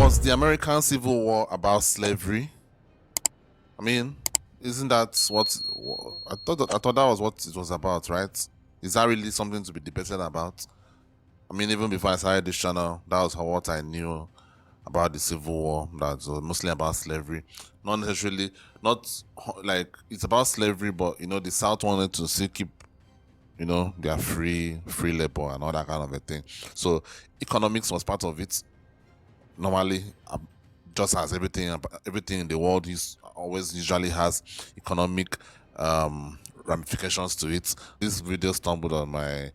Was the American Civil War about slavery? I mean, isn't that what I thought that was what it was about, right? Is that really something to be debated about? I mean, even before I started this channel, that was what I knew about the Civil War. That was mostly about slavery, not necessarily, not like it's about slavery, but the South wanted to still keep, their free labor and all that kind of a thing. So economics was part of it. Normally, just as everything in the world is always usually has economic ramifications to it. This video stumbled on my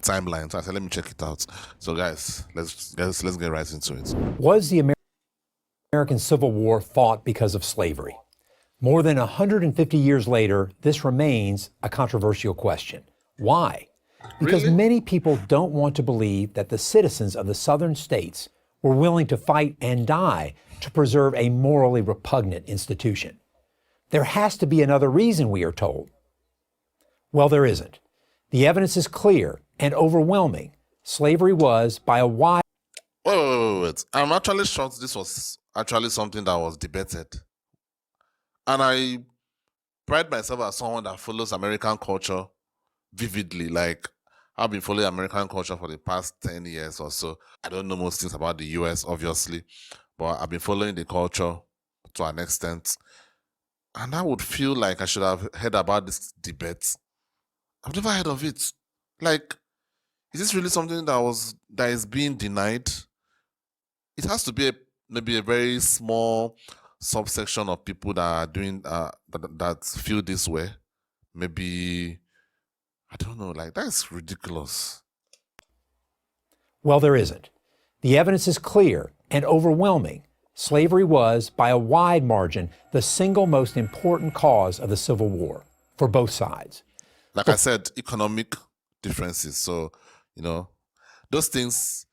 timeline, so I said let me check it out. So guys, let's get right into it. Was the American Civil War fought because of slavery? More than 150 years later, this remains a controversial question. Why? Because Really? many people don't want to believe that the citizens of the southern states were willing to fight and die to preserve a morally repugnant institution. There has to be another reason, we are told. Well, there isn't. The evidence is clear and overwhelming. Slavery was, by a wide... Wait. I'm actually shocked this was actually something that was debated. And I pride myself as someone that follows American culture vividly. Like, I've been following American culture for the past 10 years or so. I don't know most things about the US, obviously, but I've been following the culture to an extent. And I would feel like I should have heard about this debate. I've never heard of it. Like, is this really something that is being denied? It has to be maybe a very small subsection of people that are doing that feel this way. Maybe, I don't know, like that's ridiculous. Well, there isn't. The evidence is clear and overwhelming. Slavery was, by a wide margin, the single most important cause of the Civil War for both sides. Like I said, economic differences. So, those things.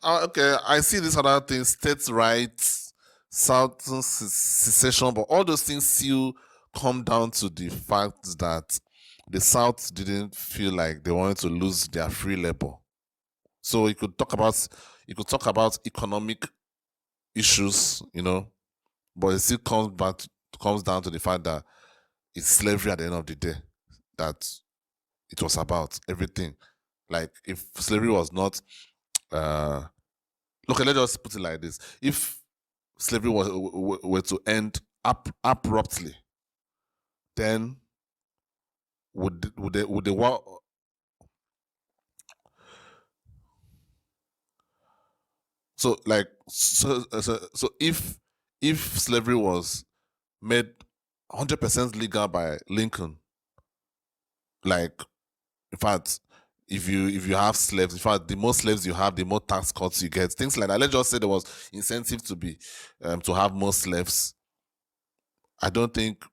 Okay, I see these other things, states' rights, Southern secession, but all those things still come down to the fact that the South didn't feel like they wanted to lose their free labor. So you could talk about economic issues, but it still comes down to the fact that it's slavery at the end of the day that it was about everything. Like if slavery was not okay, let's just put it like this. If slavery were to end abruptly, then would the war so if slavery was made 100% legal by Lincoln, like in fact, if you have slaves, in fact, the more slaves you have, the more tax cuts you get, things like that. Let's just say there was incentive to have more slaves. I don't think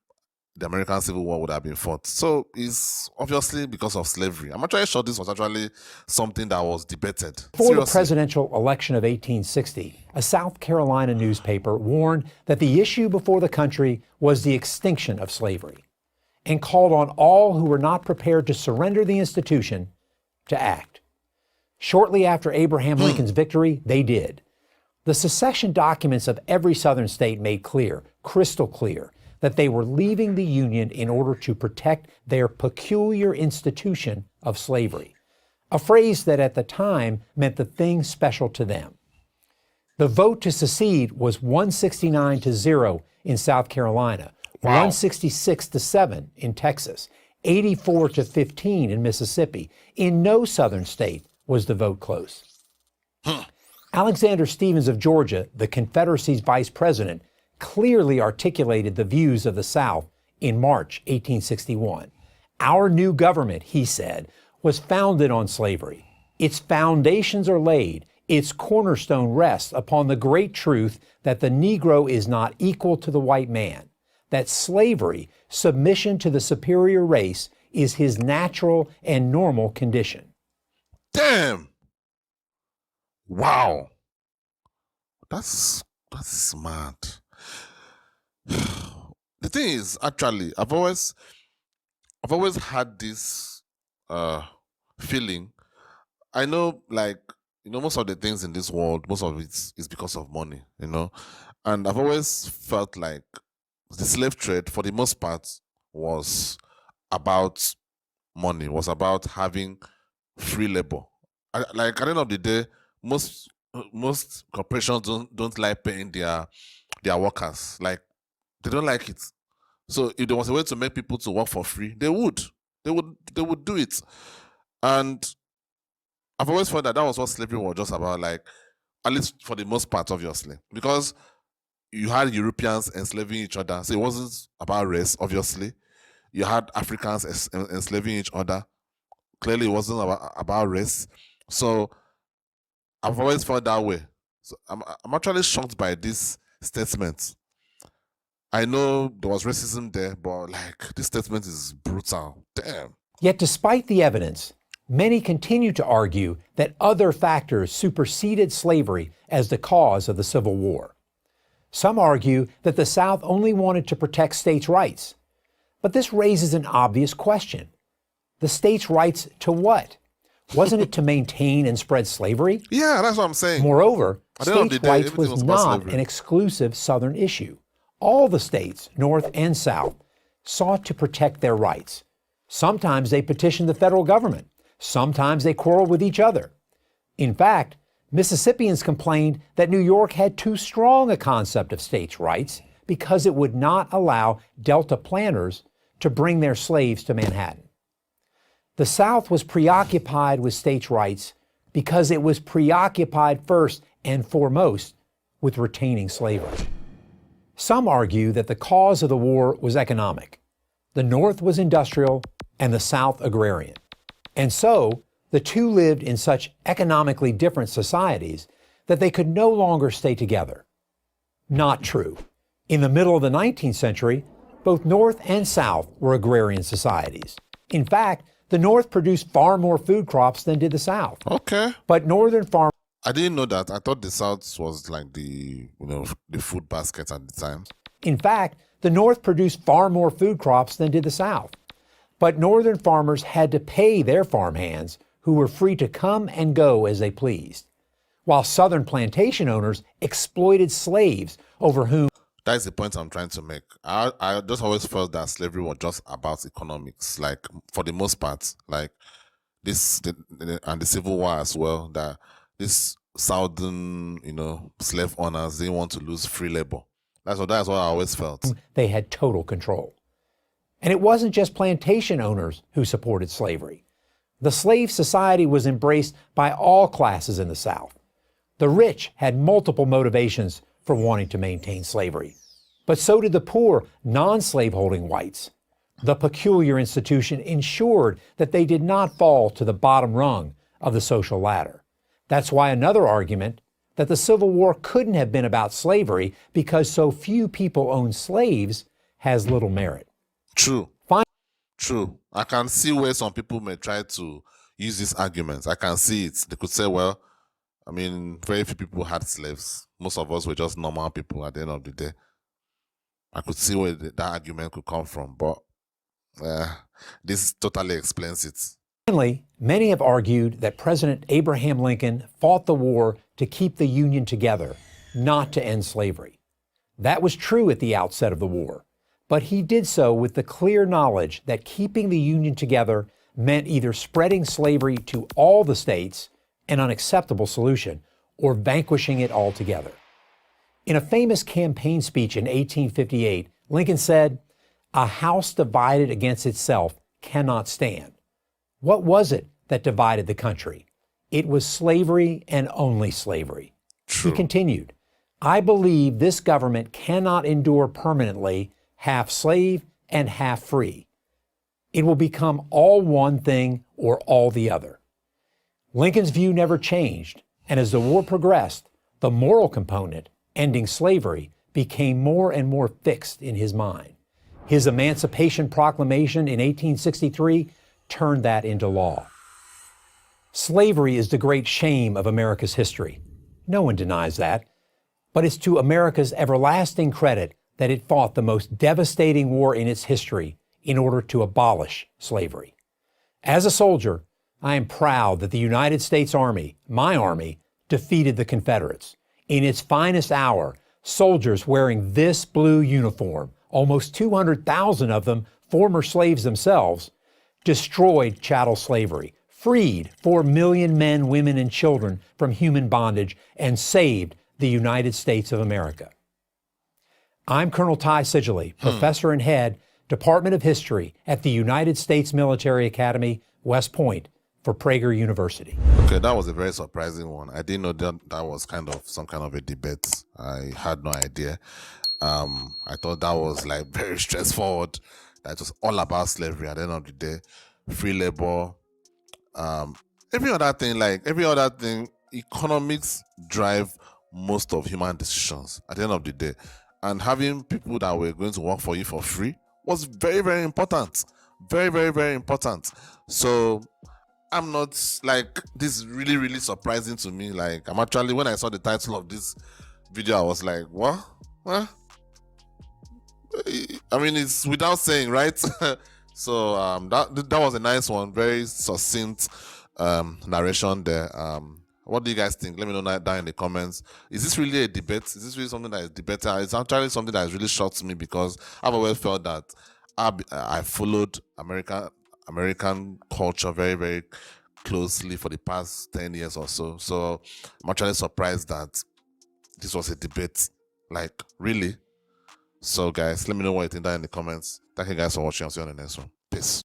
the American Civil War would have been fought. So it's obviously because of slavery. I'm actually sure this was actually something that was debated. Before the presidential election of 1860, a South Carolina newspaper warned that the issue before the country was the extinction of slavery, and called on all who were not prepared to surrender the institution to act. Shortly after Abraham Lincoln's victory, they did. The secession documents of every Southern state made clear, crystal clear, that they were leaving the Union in order to protect their peculiar institution of slavery, a phrase that at the time meant the thing special to them. The vote to secede was 169-0 in South Carolina, Wow. 166-7 in Texas, 84-15 in Mississippi. In no Southern state was the vote close. Alexander Stephens of Georgia, the Confederacy's vice president, clearly articulated the views of the South in March 1861. Our new government, he said, was founded on slavery. Its foundations are laid. Its cornerstone rests upon the great truth that the Negro is not equal to the white man, that slavery, submission to the superior race, is his natural and normal condition. Damn! Wow. That's smart. The thing is, actually, I've always had this feeling. I know, like, most of the things in this world, most of it is because of money, And I've always felt like the slave trade, for the most part, was about money, was about having free labor. Like at the end of the day, most corporations don't like paying their workers. Like they don't like it. So if there was a way to make people to work for free, they would. They would do it. And I've always felt that was what slavery was just about, like, at least for the most part, obviously. Because you had Europeans enslaving each other. So it wasn't about race, obviously. You had Africans enslaving each other. Clearly, it wasn't about race. So I've always felt that way. So I'm actually shocked by this statement. I know there was racism there, but like this statement is brutal. Damn. Yet despite the evidence, many continue to argue that other factors superseded slavery as the cause of the Civil War. Some argue that the South only wanted to protect states' rights. But this raises an obvious question. The states' rights to what? Wasn't it to maintain and spread slavery? Yeah, that's what I'm saying. Moreover, states' rights was about not slavery. an exclusive Southern issue. All the states, North and South, sought to protect their rights. Sometimes they petitioned the federal government. Sometimes they quarreled with each other. In fact, Mississippians complained that New York had too strong a concept of states' rights because it would not allow Delta planters to bring their slaves to Manhattan. The South was preoccupied with states' rights because it was preoccupied first and foremost with retaining slavery. Some argue that the cause of the war was economic. The North was industrial and the South agrarian. And so, the two lived in such economically different societies that they could no longer stay together. Not true. In the middle of the 19th century, both North and South were agrarian societies. In fact, the North produced far more food crops than did the South. Okay. But northern farmers... I didn't know that. I thought the South was like the food basket at the time. In fact, the North produced far more food crops than did the South. But northern farmers had to pay their farmhands, who were free to come and go as they pleased, while southern plantation owners exploited slaves over whom... That's the point I'm trying to make. I just always felt that slavery was just about economics, like for the most part, like and the Civil War as well, that this southern, slave owners didn't want to lose free labor. That's what I always felt. They had total control. And it wasn't just plantation owners who supported slavery. The slave society was embraced by all classes in the South. The rich had multiple motivations for wanting to maintain slavery. But so did the poor, non-slaveholding whites. The peculiar institution ensured that they did not fall to the bottom rung of the social ladder. That's why another argument that the Civil War couldn't have been about slavery because so few people owned slaves has little merit. True. True. I can see where some people may try to use these arguments. I can see it. They could say, well, very few people had slaves. Most of us were just normal people at the end of the day. I could see where that argument could come from, but this totally explains it. Finally, many have argued that President Abraham Lincoln fought the war to keep the Union together, not to end slavery. That was true at the outset of the war, but he did so with the clear knowledge that keeping the Union together meant either spreading slavery to all the states, an unacceptable solution, or vanquishing it altogether. In a famous campaign speech in 1858, Lincoln said, "A house divided against itself cannot stand." What was it that divided the country? It was slavery and only slavery. True. He continued, "I believe this government cannot endure permanently half slave and half free. It will become all one thing or all the other." Lincoln's view never changed, and as the war progressed, the moral component, ending slavery, became more and more fixed in his mind. His Emancipation Proclamation in 1863 turned that into law. Slavery is the great shame of America's history. No one denies that. But it's to America's everlasting credit that it fought the most devastating war in its history in order to abolish slavery. As a soldier, I am proud that the United States Army, my Army, defeated the Confederates. In its finest hour, soldiers wearing this blue uniform, almost 200,000 of them former slaves themselves, destroyed chattel slavery, freed 4 million men, women, and children from human bondage, and saved the United States of America. I'm Colonel Ty Sigilly, Professor and Head, Department of History at the United States Military Academy, West Point, for Prager University. Okay, that was a very surprising one. I didn't know that was some kind of a debate. I had no idea. I thought that was like very straightforward. That was all about slavery at the end of the day, free labor, every other thing, economics drive most of human decisions at the end of the day. And having people that were going to work for you for free was very, very important. Very, very, very important. So I'm not like, this is really, really surprising to me. Like, I'm actually, when I saw the title of this video, I was like, what? What? I mean, it's without saying, right? So that was a nice one, very succinct narration there. What do you guys think? Let me know down in the comments. Is this really a debate? Is this really something that is debated? It's actually something that has really shocked me, because I've always felt that I followed American culture very, very closely for the past 10 years or so. So I'm actually surprised that this was a debate. Like, really? So guys, let me know what you think down in the comments. Thank you guys for watching. I'll see you on the next one. Peace.